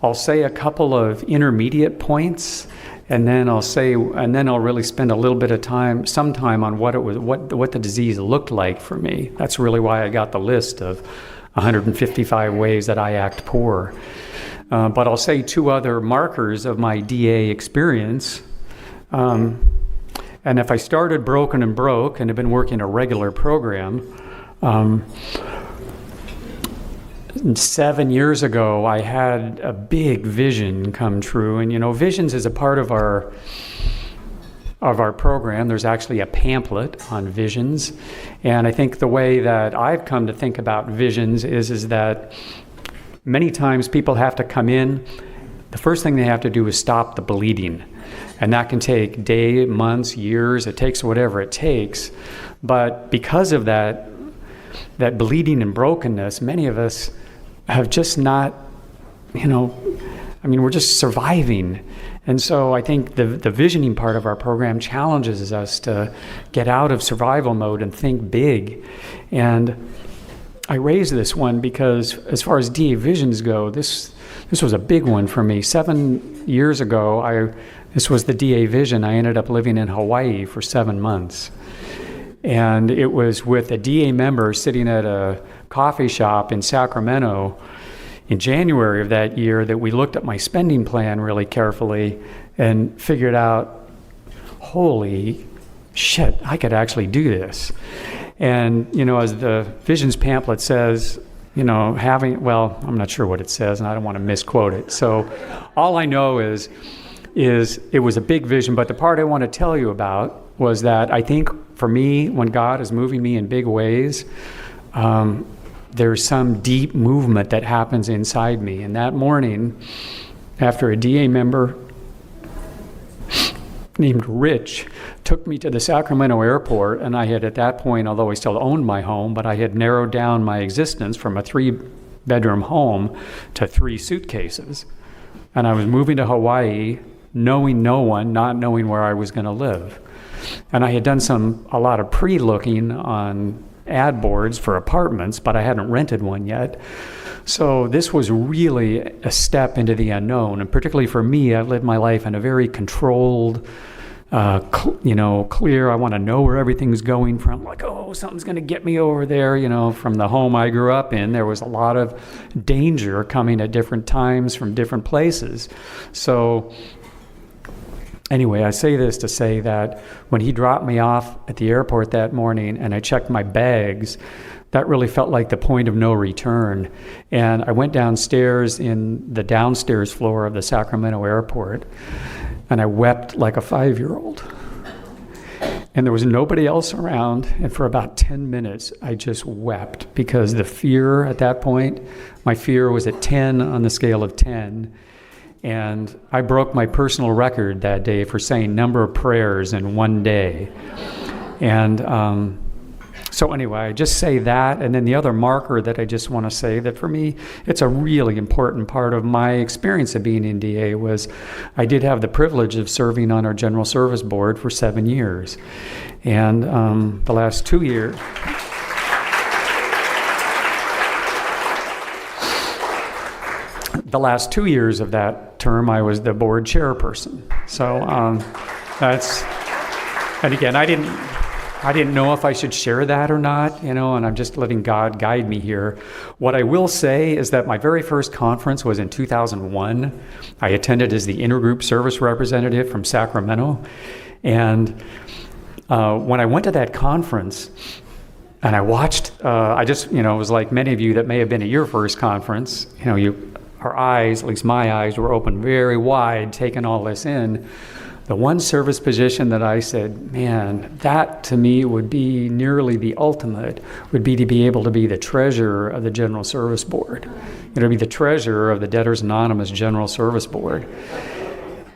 I'll say a couple of intermediate points, and then I'll really spend a little bit of time, some time on what the disease looked like for me. That's really why I got the list of 155 ways that I act poor. But I'll say two other markers of my DA experience. And if I started broken and broke and have been working a regular program, 7 years ago, I had a big vision come true. And, visions is a part of our program. There's actually a pamphlet on visions. And I think the way that I've come to think about visions is that many times people have to come in. The first thing they have to do is stop the bleeding. And that can take days, months, years. It takes whatever it takes. But because of that bleeding and brokenness, many of us have just not, we're just surviving. And so I think the visioning part of our program challenges us to get out of survival mode and think big. And I raise this one because as far as DA visions go, this was a big one for me. 7 years ago, this was the DA vision. I ended up living in Hawaii for 7 months. And it was with a DA member sitting at a coffee shop in Sacramento in January of that year that we looked at my spending plan really carefully and figured out, holy shit, I could actually do this. And, as the visions pamphlet says, I'm not sure what it says, and I don't want to misquote it. So all I know is it was a big vision, but the part I want to tell you about was that I think for me, when God is moving me in big ways, there's some deep movement that happens inside me. And that morning, after a DA member named Rich took me to the Sacramento airport, and I had at that point, although I still owned my home, but I had narrowed down my existence from a 3-bedroom home to 3 suitcases. And I was moving to Hawaii, knowing no one, not knowing where I was going to live. And I had done a lot of pre-looking on ad boards for apartments, but I hadn't rented one yet. So this was really a step into the unknown. And particularly for me, I've lived my life in a very controlled, clear, I want to know where everything's going from. Like, something's going to get me over there. From the home I grew up in, there was a lot of danger coming at different times from different places. So anyway, I say this to say that when he dropped me off at the airport that morning and I checked my bags, that really felt like the point of no return. And I went downstairs in the downstairs floor of the Sacramento airport, and I wept like a 5-year-old. And there was nobody else around, and for about 10 minutes, I just wept because the fear at that point, my fear was at 10 on the scale of 10. And I broke my personal record that day for saying number of prayers in one day. And so anyway, I just say that. And then the other marker that I just want to say that for me, it's a really important part of my experience of being in DA was I did have the privilege of serving on our General Service Board for 7 years. And the last 2 years... The last 2 years of that term, I was the board chairperson. So and again, I didn't know if I should share that or not, and I'm just letting God guide me here. What I will say is that my very first conference was in 2001. I attended as the intergroup service representative from Sacramento. And when I went to that conference, and I watched, it was like many of you that may have been at your first conference, our eyes, at least my eyes, were open very wide, taking all this in. The one service position that I said, man, that to me would be nearly the ultimate, would be to be able to be the treasurer of the General Service Board. Be the treasurer of the Debtors Anonymous General Service Board.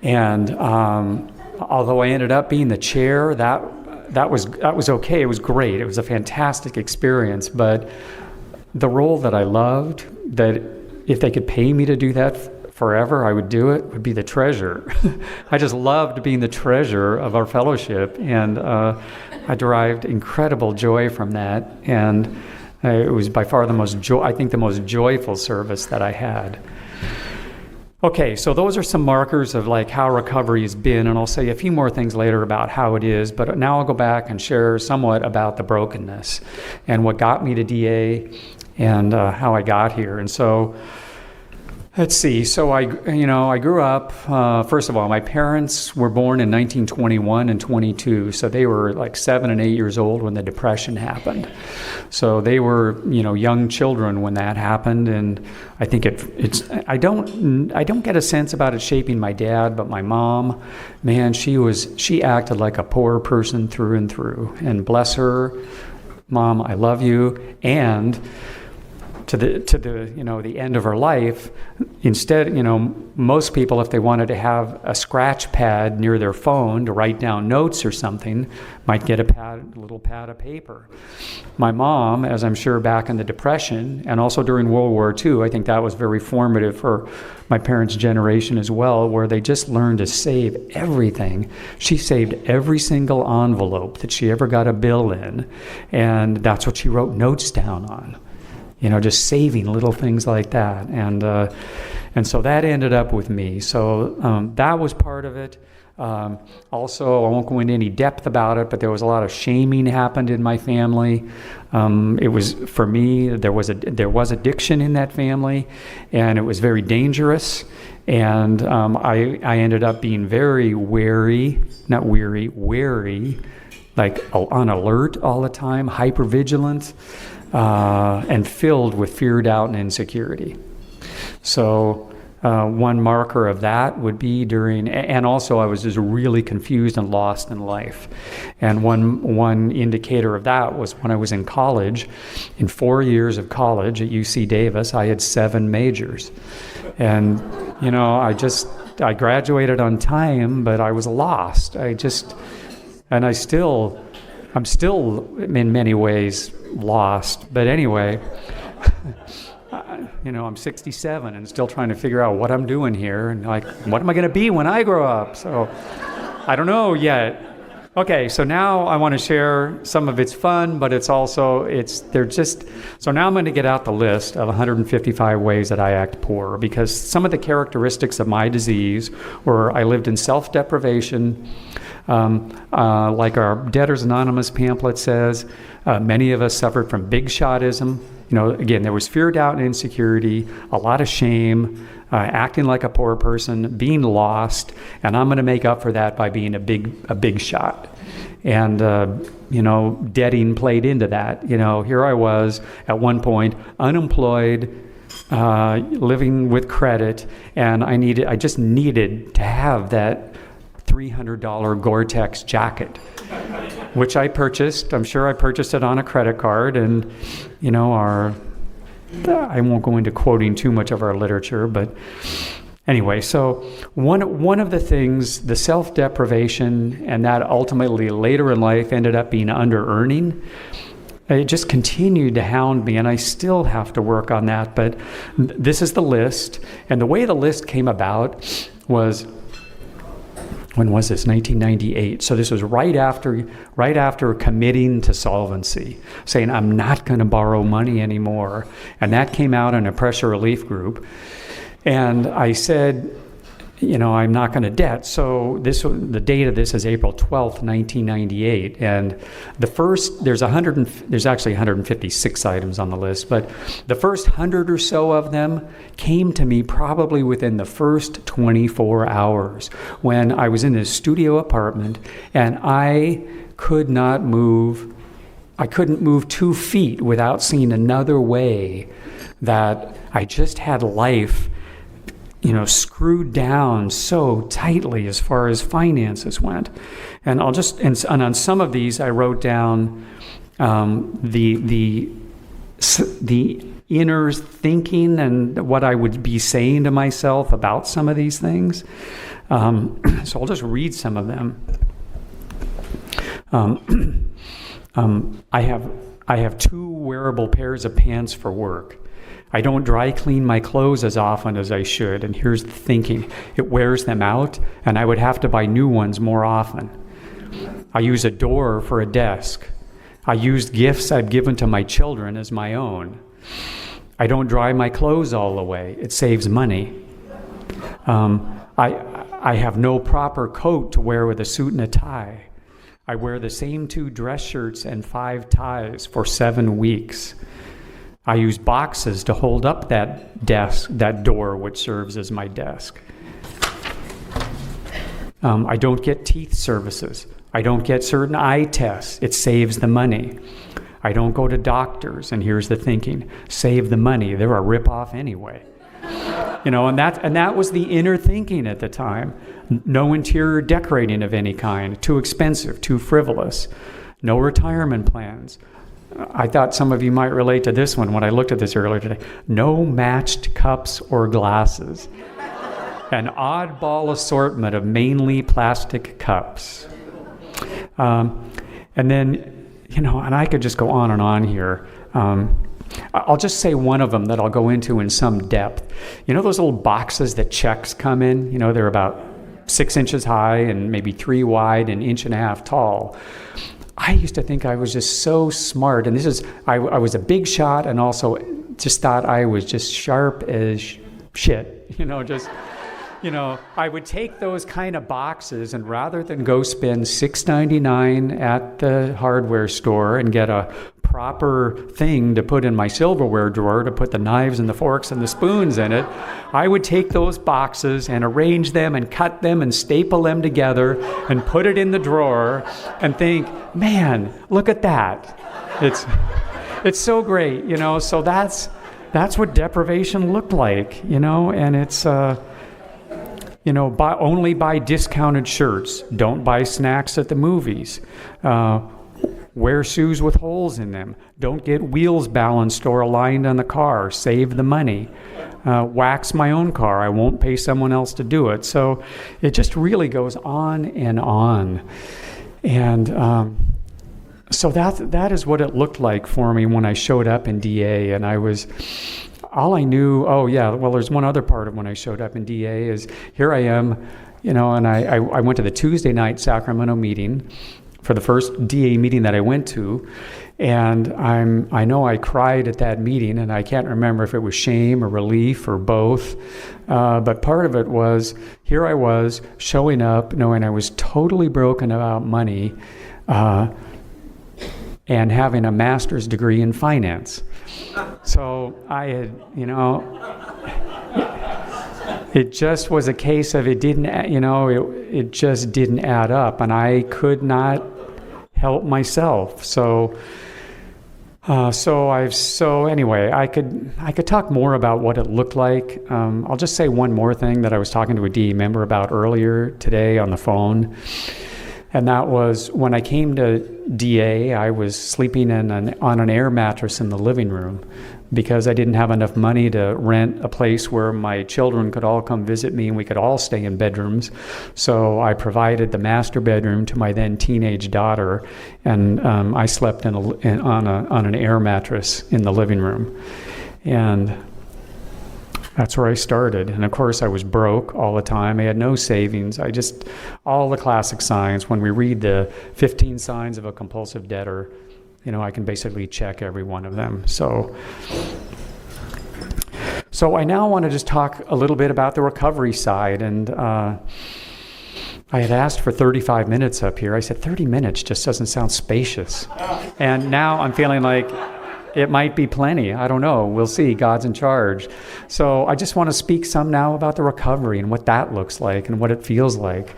And although I ended up being the chair, that was okay. It was great. It was a fantastic experience. But the role that I loved, that if they could pay me to do that forever, I would do it, would be the treasurer. I just loved being the treasurer of our fellowship, and I derived incredible joy from that. And it was by far the most joyful service that I had. Okay, so those are some markers of like how recovery has been, and I'll say a few more things later about how it is, but now I'll go back and share somewhat about the brokenness and what got me to DA and how I got here. And so let's see. So I grew up, first of all, my parents were born in 1921 and 22. So they were like 7 and 8 years old when the Depression happened. So they were, young children when that happened. And I think I don't get a sense about it shaping my dad, but my mom, man, she acted like a poor person through and through. And bless her, Mom, I love you. And to the end of her life, instead, most people, if they wanted to have a scratch pad near their phone to write down notes or something, might get a little pad of paper. My mom, as I'm sure back in the Depression and also during World War II, I think that was very formative for my parents' generation as well, where they just learned to save everything. She saved every single envelope that she ever got a bill in, and that's what she wrote notes down on. Just saving little things like that. And so that ended up with me. So that was part of it. Also, I won't go into any depth about it, but there was a lot of shaming happened in my family. It was, for me, there was addiction in that family, and it was very dangerous. And I ended up being very wary, like on alert all the time, hypervigilant. And filled with fear, doubt, and insecurity. So one marker of that would be and also I was just really confused and lost in life. And one indicator of that was when I was in college. In 4 years of college at UC Davis, I had 7 majors. And, I graduated on time, but I was lost. I'm still in many ways lost. But anyway, I'm 67 and still trying to figure out what I'm doing here. And like, what am I going to be when I grow up? So I don't know yet. Okay, so now I want to share some of its fun, but so now I'm going to get out the list of 155 ways that I act poor, because some of the characteristics of my disease were I lived in self-deprivation, like our Debtors Anonymous pamphlet says, many of us suffered from big shotism. Again, there was fear, doubt, and insecurity, a lot of shame, acting like a poor person, being lost, and I'm going to make up for that by being a big shot. And, debting played into that. Here I was at one point, unemployed, living with credit, and I just needed to have that $300 Gore-Tex jacket, which I purchased. I'm sure I purchased it on a credit card, and I won't go into quoting too much of our literature, but anyway, so one of the things, the self-deprivation, and that ultimately later in life ended up being under-earning, it just continued to hound me, and I still have to work on that. But this is the list, and the way the list came about was, when was this? 1998. So this was right after committing to solvency, saying I'm not going to borrow money anymore. And that came out in a pressure relief group. And I said, I'm not going to debt. So the date of this is April 12th, 1998. And there's actually 156 items on the list, but the first 100 or so of them came to me probably within the first 24 hours when I was in this studio apartment and I couldn't move 2 feet without seeing another way that I just had life screwed down so tightly as far as finances went. And and on some of these I wrote down the inner thinking and what I would be saying to myself about some of these things. So I'll just read some of them. I have 2 wearable pairs of pants for work. I don't dry clean my clothes as often as I should, and here's the thinking. It wears them out, and I would have to buy new ones more often. I use a door for a desk. I used gifts I've given to my children as my own. I don't dry my clothes all the way. It saves money. I have no proper coat to wear with a suit and a tie. I wear the same 2 dress shirts and 5 ties for 7 weeks. I use boxes to hold up that desk, that door which serves as my desk. I don't get teeth services. I don't get certain eye tests. It saves the money. I don't go to doctors, and here's the thinking: save the money. They're a ripoff anyway. And that was the inner thinking at the time. No interior decorating of any kind. Too expensive, too frivolous. No retirement plans. I thought some of you might relate to this one when I looked at this earlier today. No matched cups or glasses. An oddball assortment of mainly plastic cups. And then, and I could just go on and on here. I'll just say one of them that I'll go into in some depth. Those little boxes that checks come in? They're about 6 inches high and maybe 3 wide and 1.5 inches tall. I used to think I was just so smart, and I was a big shot, and also just thought I was just sharp as shit. I would take those kind of boxes, and rather than go spend $6.99 at the hardware store and get a proper thing to put in my silverware drawer to put the knives and the forks and the spoons in it, I would take those boxes and arrange them and cut them and staple them together and put it in the drawer and think, man, look at that. It's so great, so that's what deprivation looked like, and it's only buy discounted shirts. Don't buy snacks at the movies. Wear shoes with holes in them. Don't get wheels balanced or aligned on the car. Save the money. Wax my own car. I won't pay someone else to do it. So it just really goes on and on. And so that is what it looked like for me when I showed up in DA. And all I knew, there's one other part of when I showed up in DA is here I am, and I went to the Tuesday night Sacramento meeting for the first DA meeting that I went to, and I know I cried at that meeting, and I can't remember if it was shame or relief or both, but part of it was, here I was showing up knowing I was totally broken about money, and having a master's degree in finance. So I had, it just was a case of it didn't, it just didn't add up, and I could not help myself. Anyway, I could talk more about what it looked like. I'll just say one more thing that I was talking to a DE member about earlier today on the phone. And that was when I came to DA, I was sleeping on an air mattress in the living room because I didn't have enough money to rent a place where my children could all come visit me and we could all stay in bedrooms. So I provided the master bedroom to my then teenage daughter, and I slept on an air mattress in the living room. And that's where I started. And of course, I was broke all the time. I had no savings. All the classic signs. When we read the 15 signs of a compulsive debtor, I can basically check every one of them. So I now want to just talk a little bit about the recovery side. And I had asked for 35 minutes up here. I said 30 minutes just doesn't sound spacious. And now I'm feeling like it might be plenty. I don't know. We'll see. God's in charge. So I just want to speak some now about the recovery and what that looks like and what it feels like.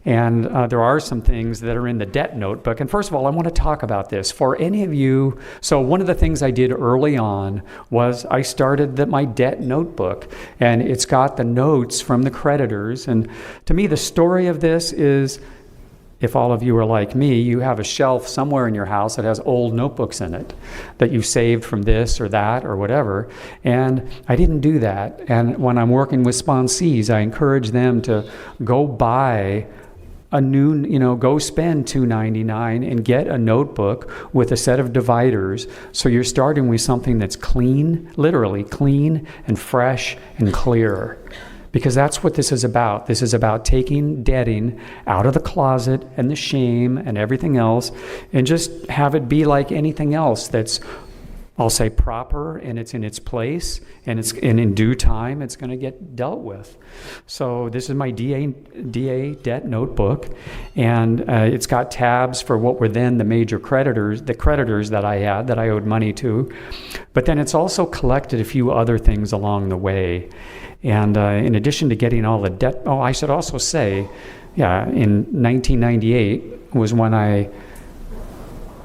And there are some things that are in the debt notebook. And first of all, I want to talk about this. For any of you, so one of the things I did early on was I started my debt notebook. And it's got the notes from the creditors. And to me, the story of this is, if all of you are like me, you have a shelf somewhere in your house that has old notebooks in it that you saved from this or that or whatever. And I didn't do that. And when I'm working with sponsees, I encourage them to go buy a new, go spend $2.99 and get a notebook with a set of dividers. So you're starting with something that's clean, literally clean and fresh and clear. Because that's what this is about. This is about taking debting out of the closet and the shame and everything else and just have it be like anything else that's I'll say proper, and it's in its place, and in due time it's going to get dealt with. So this is my DA debt notebook, and it's got tabs for what were then the major creditors, the creditors that I had that I owed money to, but then it's also collected a few other things along the way. And in addition to getting all the debt, I should also say, in 1998 was when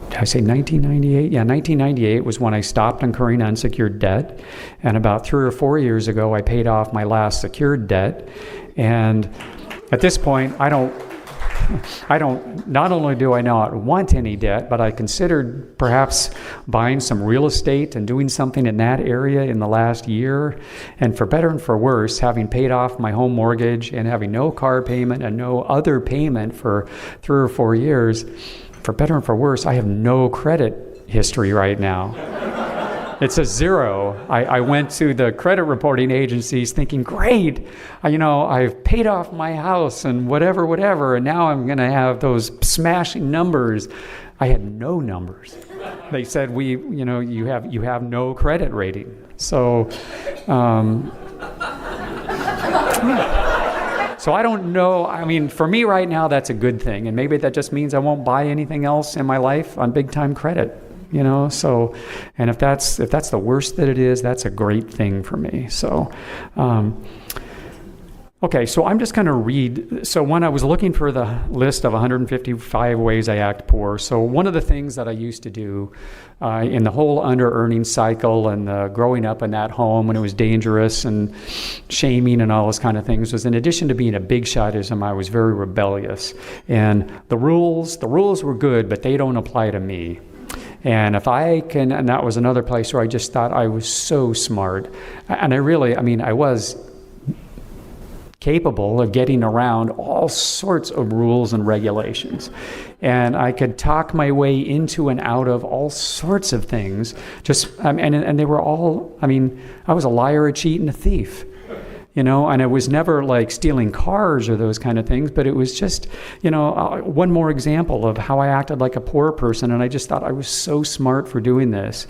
did I say 1998? Yeah, 1998 was when I stopped incurring unsecured debt. And about 3 or 4 years ago, I paid off my last secured debt. And at this point, not only do I not want any debt, but I considered perhaps buying some real estate and doing something in that area in the last year. And for better and for worse, having paid off my home mortgage and having no car payment and no other payment for 3 or 4 years, for better and for worse, I have no credit history right now. It's a 0. I went to the credit reporting agencies thinking, great, I've paid off my house and whatever, and now I'm going to have those smashing numbers. I had no numbers. They said, you have no credit rating. So, So I don't know. I mean, for me right now, that's a good thing. And maybe that just means I won't buy anything else in my life on big time credit, So, and if that's the worst that it is, that's a great thing for me. So, okay, so I'm just going to read. So when I was looking for the list of 155 ways I act poor, so one of the things that I used to do in the whole under-earning cycle and growing up in that home when it was dangerous and shaming and all those kind of things was, in addition to being a big shotism, I was very rebellious. And the rules were good, but they don't apply to me. And if I can, and that was another place where I just thought I was so smart. And I was capable of getting around all sorts of rules and regulations. And I could talk my way into and out of all sorts of things. And they were all, I was a liar, a cheat, and a thief. And it was never like stealing cars or those kind of things, but it was just, one more example of how I acted like a poor person, and I just thought I was so smart for doing this.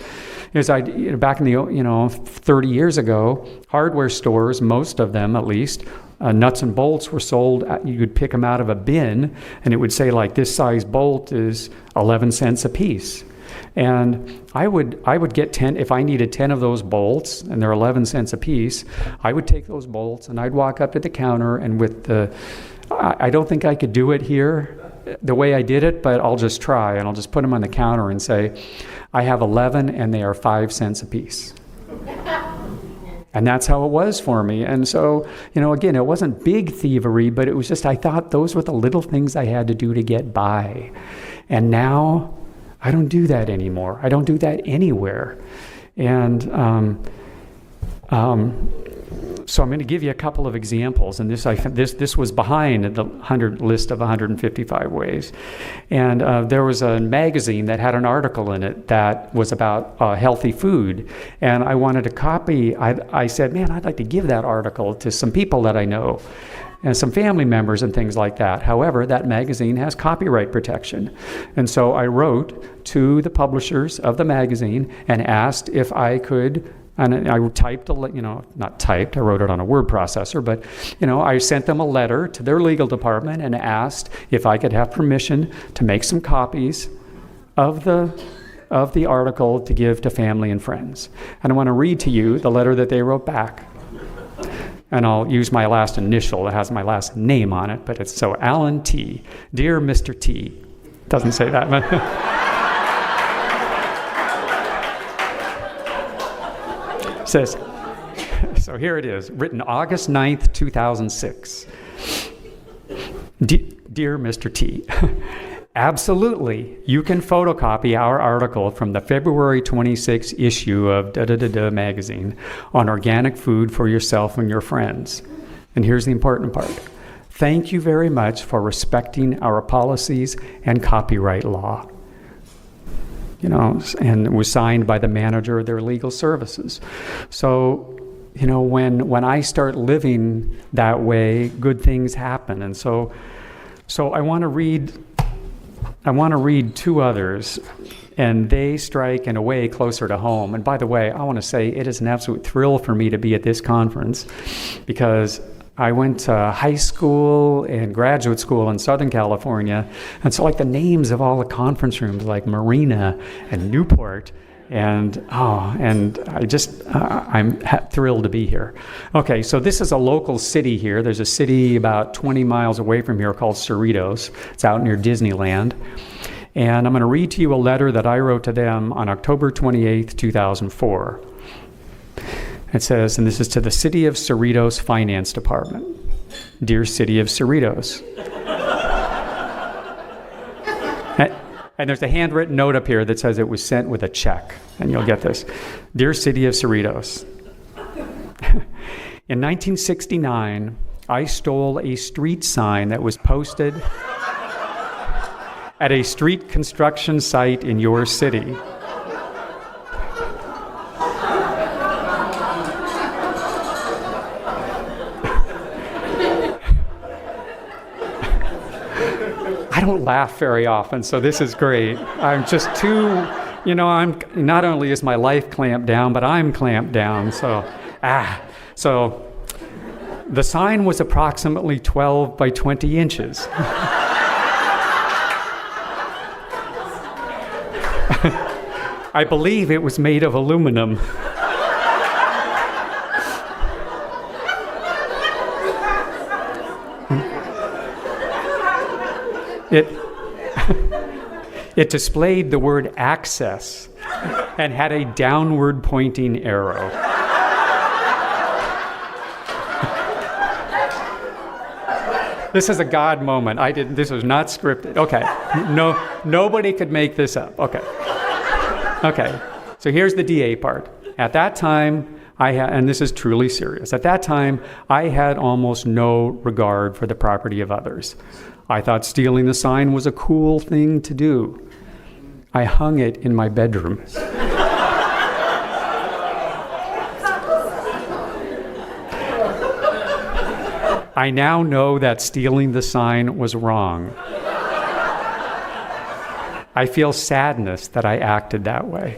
Back in the, 30 years ago, hardware stores, most of them at least, nuts and bolts were sold. You could pick them out of a bin, and it would say like this size bolt is 11 cents a piece. And I would get 10, if I needed 10 of those bolts, and they're 11 cents a piece, I would take those bolts and I'd walk up to the counter, and I don't think I could do it here the way I did it, but I'll just try, and I'll just put them on the counter and say, I have 11 and they are 5 cents a piece. And that's how it was for me. And so, again, it wasn't big thievery, but it was just, I thought those were the little things I had to do to get by. And now, I don't do that anymore. I don't do that anywhere. And so I'm going to give you a couple of examples. And this was behind the list of 155 ways. And there was a magazine that had an article in it that was about healthy food. And I wanted to copy. I said, man, I'd like to give that article to some people that I know, and some family members and things like that. However, that magazine has copyright protection. And so I wrote to the publishers of the magazine and asked if I could, and I typed, not typed, I wrote it on a word processor, but, I sent them a letter to their legal department and asked if I could have permission to make some copies of the article to give to family and friends. And I want to read to you the letter that they wrote back. And I'll use my last initial that has my last name on it, but it's so Alan T. Dear Mr. T. Doesn't say that, but says, so here it is, written August 9th, 2006. Dear Mr. T. Absolutely, you can photocopy our article from the February 26th issue of magazine on organic food for yourself and your friends. And here's the important part. Thank you very much for respecting our policies and copyright law. And it was signed by the manager of their legal services. So, when I start living that way, good things happen. And so I want to read 2 others. and they strike in a way closer to home. And by the way, I want to say it is an absolute thrill for me to be at this conference because I went to high school and graduate school in Southern California, and so like the names of all the conference rooms, like Marina and Newport, and I'm thrilled to be here. Okay, so this is a local city here. There's a city about 20 miles away from here called Cerritos. It's out near Disneyland. And I'm going to read to you a letter that I wrote to them on October 28th, 2004. It says, and this is to the City of Cerritos Finance Department. Dear City of Cerritos. And there's a handwritten note up here that says it was sent with a check, and you'll get this. Dear City of Cerritos. In 1969, I stole a street sign that was posted at a street construction site in your city. I don't laugh very often, so this is great. I'm just too, I'm not only is my life clamped down, but I'm clamped down. So the sign was approximately 12 by 20 inches. I believe it was made of aluminum. It displayed the word access and had a downward pointing arrow. This is a God moment. This was not scripted. Okay. No, nobody could make this up. Okay. So here's the DA part. At that time, and this is truly serious, at that time, I had almost no regard for the property of others. I thought stealing the sign was a cool thing to do. I hung it in my bedroom. I now know that stealing the sign was wrong. I feel sadness that I acted that way.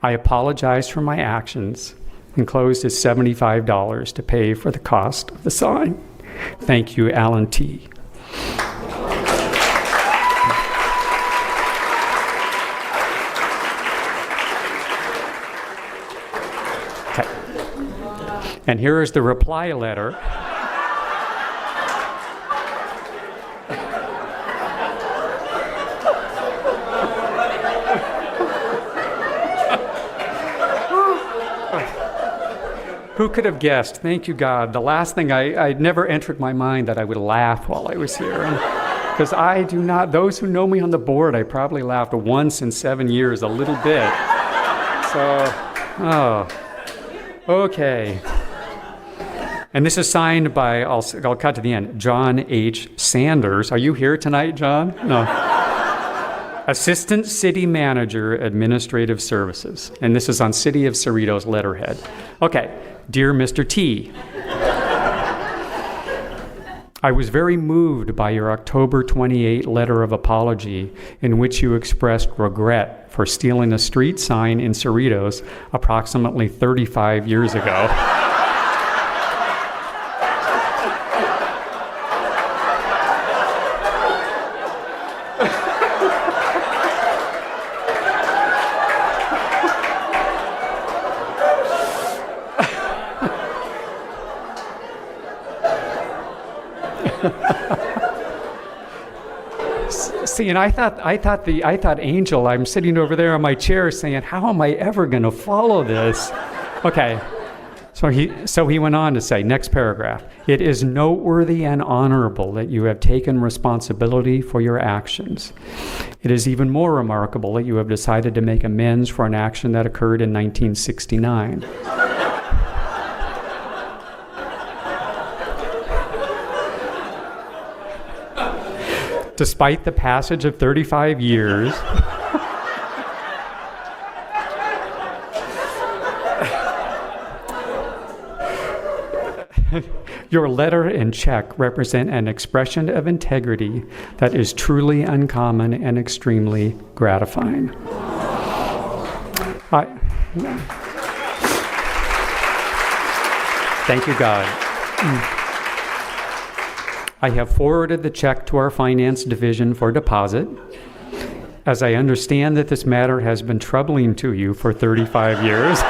I apologize for my actions. Enclosed is $75 to pay for the cost of the sign. Thank you, Alan T. Okay. And here is the reply letter. Who could have guessed? Thank you, God. The last thing I'd never entered my mind that I would laugh while I was here. Because I do not, those who know me on the board, I probably laughed once in 7 years, a little bit. Okay. And this is signed by, I'll cut to the end, John H. Sanders. Are you here tonight, John? No. Assistant City Manager, Administrative Services. And this is on City of Cerritos letterhead. Okay. Dear Mr. T, I was very moved by your October 28 letter of apology in which you expressed regret for stealing a street sign in Cerritos approximately 35 years ago. See, and I thought Angel, I'm sitting over there on my chair saying, how am I ever going to follow this? Okay. So he went on to say, next paragraph, it is noteworthy and honorable that you have taken responsibility for your actions. It is even more remarkable that you have decided to make amends for an action that occurred in 1969. Despite the passage of 35 years, Your letter and check represent an expression of integrity that is truly uncommon and extremely gratifying. Thank you, God. I have forwarded the check to our finance division for deposit, as I understand that this matter has been troubling to you for 35 years.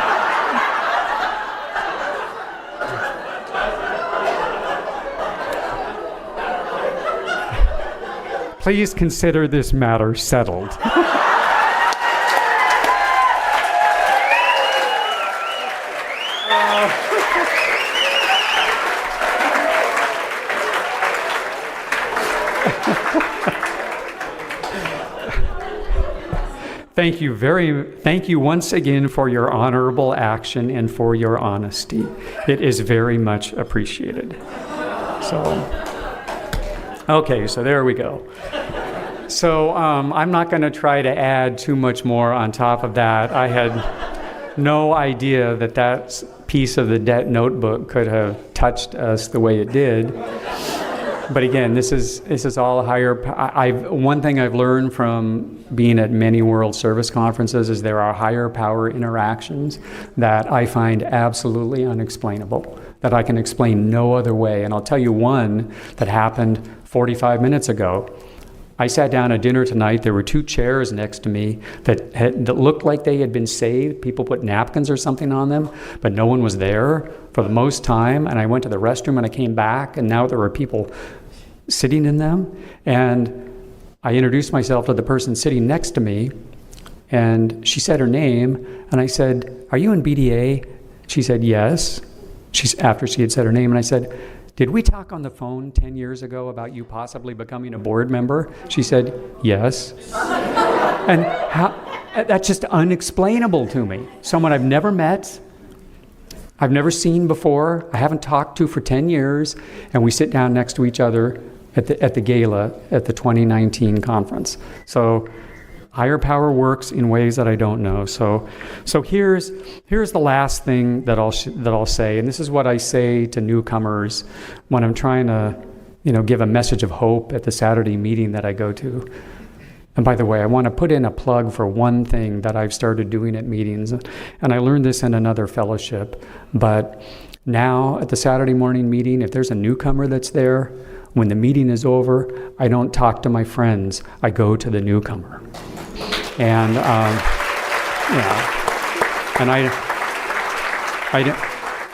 Please consider this matter settled. Thank you once again for your honorable action and for your honesty. It is very much appreciated. So there we go. So I'm not going to try to add too much more on top of that. I had no idea that piece of the debt notebook could have touched us the way it did. But again, this is all higher. One thing I've learned from being at many World Service Conferences is there are higher power interactions that I find absolutely unexplainable, that I can explain no other way. And I'll tell you one that happened 45 minutes ago. I sat down at dinner tonight. There were two chairs next to me that looked like they had been saved. People put napkins or something on them, but no one was there for the most time. And I went to the restroom and I came back, and now there were people sitting in them. And I introduced myself to the person sitting next to me, and she said her name, and I said, "Are you in BDA?" She said, "Yes." After she had said her name, and I said, "Did we talk on the phone 10 years ago about you possibly becoming a board member?" She said, "Yes." And that's just unexplainable to me. Someone I've never met, I've never seen before, I haven't talked to for 10 years, and we sit down next to each other at the gala at the 2019 conference. So higher power works in ways that I don't know. So here's the last thing that I'll say, and this is what I say to newcomers when I'm trying to, give a message of hope at the Saturday meeting that I go to. And by the way, I want to put in a plug for one thing that I've started doing at meetings, and I learned this in another fellowship. But now at the Saturday morning meeting, if there's a newcomer that's there, when the meeting is over, I don't talk to my friends. I go to the newcomer. And, and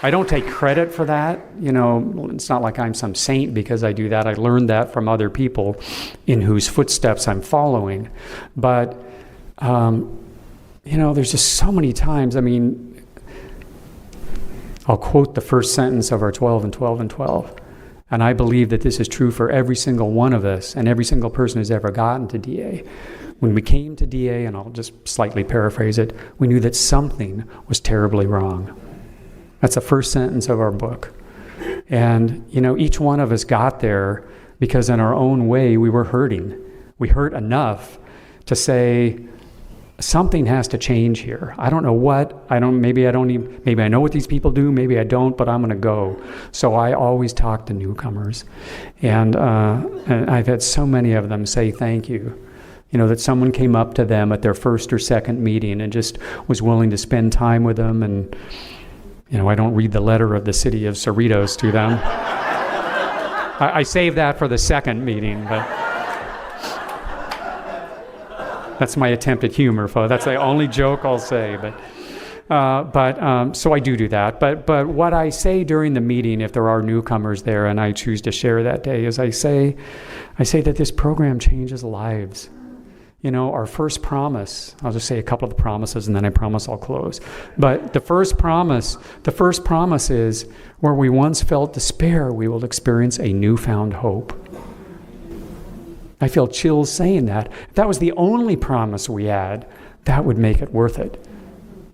I don't take credit for that. It's not like I'm some saint because I do that. I learned that from other people in whose footsteps I'm following. But, there's just so many times. I'll quote the first sentence of our 12 and 12 and 12. And I believe that this is true for every single one of us and every single person who's ever gotten to DA. When we came to DA, and I'll just slightly paraphrase it, we knew that something was terribly wrong. That's the first sentence of our book. And, each one of us got there because in our own way we were hurting. We hurt enough to say, something has to change here. I don't know what. Maybe I know what these people do. Maybe I don't, but I'm going to go. So I always talk to newcomers. And I've had so many of them say thank you. That someone came up to them at their first or second meeting and just was willing to spend time with them. And, I don't read the letter of the city of Cerritos to them. I save that for the second meeting, but that's my attempt at humor, folks. That's the only joke I'll say. So I do that. But what I say during the meeting, if there are newcomers there and I choose to share that day, is I say that this program changes lives. Our first promise, I'll just say a couple of the promises and then I promise I'll close. But the first promise is, where we once felt despair, we will experience a newfound hope. I feel chills saying that. If that was the only promise we had, that would make it worth it.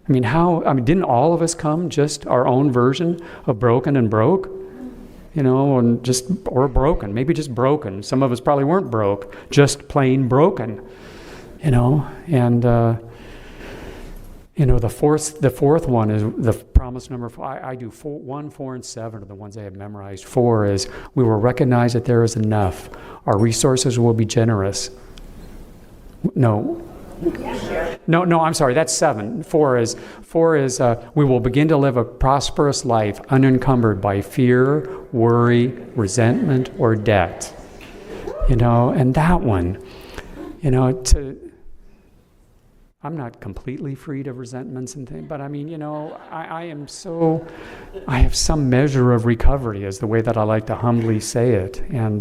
Didn't all of us come just our own version of broken and broke? Or broken, maybe just broken. Some of us probably weren't broke, just plain broken. The fourth one is the promise promise number 4, I do 1, 4, and 7 are the ones I have memorized. 4 is, we will recognize that there is enough. Our resources will be generous. No, I'm sorry, that's 7. 4 is we will begin to live a prosperous life unencumbered by fear, worry, resentment, or debt. And that one, I'm not completely freed of resentments and things, but I mean, I have some measure of recovery, is the way that I like to humbly say it. And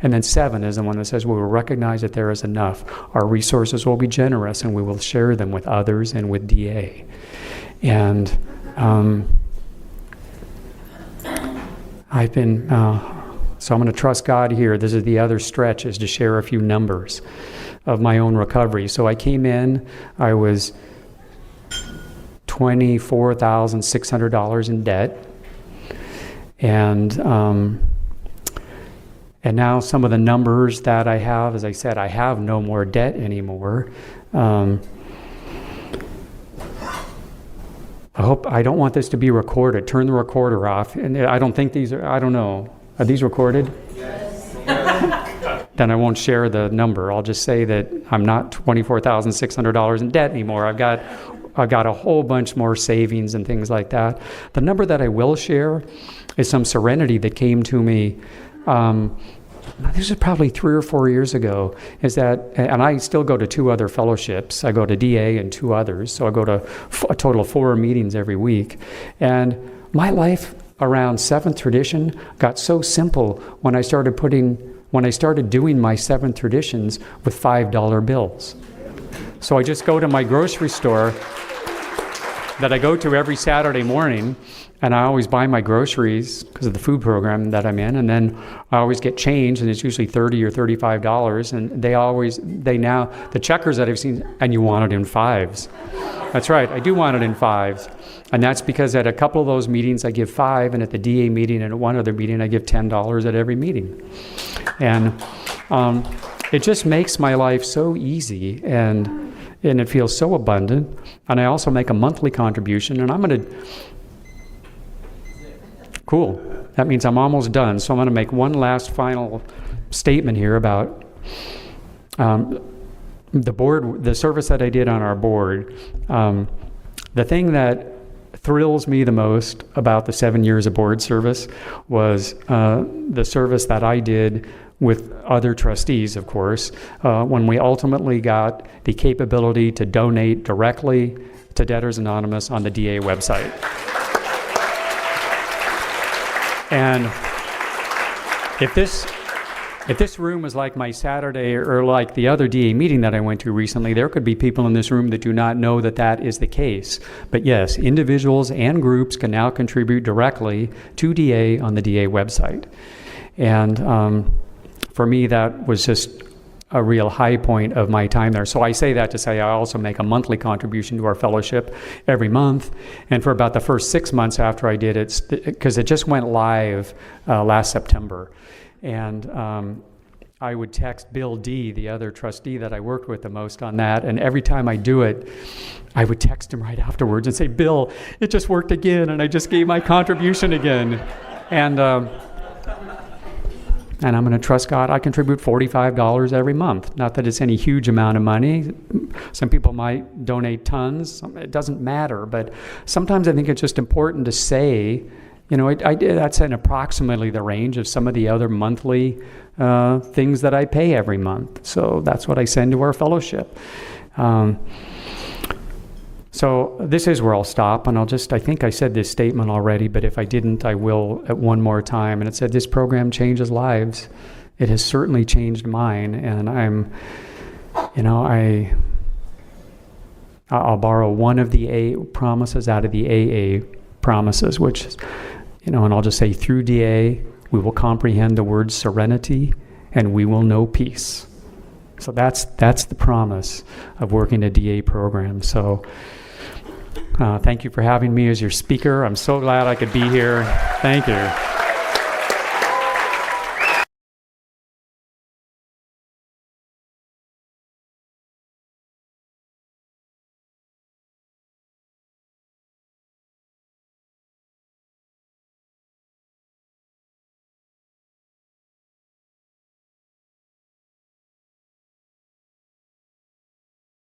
then 7 is the one that says, we will recognize that there is enough. Our resources will be generous, and we will share them with others and with DA. And I've been, so I'm going to trust God here. This is the other stretch, is to share a few numbers of my own recovery. So I came in, I was $24,600 in debt. And now some of the numbers that I have, as I said, I have no more debt anymore. I don't want this to be recorded. Turn the recorder off. And I don't think I don't know. Are these recorded? Yes. Then I won't share the number. I'll just say that I'm not $24,600 in debt anymore. I've got a whole bunch more savings and things like that. The number that I will share is some serenity that came to me. This was probably 3 or 4 years ago. And I still go to 2 other fellowships. I go to DA and 2 others. So I go to a total of 4 meetings every week. And my life around seventh tradition got so simple when I started doing my seventh traditions with $5 bills. So I just go to my grocery store that I go to every Saturday morning, and I always buy my groceries because of the food program that I'm in, and then I always get change, and it's usually $30 or $35, and the checkers that I've seen, and you want it in 5s. That's right, I do want it in 5s. And that's because at a couple of those meetings I give 5, and at the DA meeting and at one other meeting I give $10 at every meeting. And it just makes my life so easy, and it feels so abundant. And I also make a monthly contribution, and cool, that means I'm almost done. So I'm going to make one last final statement here about the board, the service that I did on our board. The thing that thrills me the most about the 7 years of board service was the service that I did with other trustees, of course, when we ultimately got the capability to donate directly to Debtors Anonymous on the DA website. And if this room was like my Saturday or like the other DA meeting that I went to recently, there could be people in this room that do not know that that is the case. But yes, individuals and groups can now contribute directly to DA on the DA website. And for me, that was just a real high point of my time there. So I say that to say I also make a monthly contribution to our fellowship every month. And for about the first 6 months after I did it, because it just went live last September. And I would text Bill D., the other trustee that I worked with the most on that, and every time I do it, I would text him right afterwards and say, Bill, it just worked again, and I just gave my contribution again. And I'm going to trust God. I contribute $45 every month. Not that it's any huge amount of money. Some people might donate tons. It doesn't matter, but sometimes I think it's just important to say, that's in approximately the range of some of the other monthly things that I pay every month. So that's what I send to our fellowship. So this is where I'll stop, and I think I said this statement already, but if I didn't, I will at one more time. And it said, this program changes lives. It has certainly changed mine, and I'll borrow one of the A promises out of the AA promises, which is, and I'll just say, through DA, we will comprehend the word serenity, and we will know peace. So that's the promise of working a DA program. So thank you for having me as your speaker. I'm so glad I could be here. Thank you.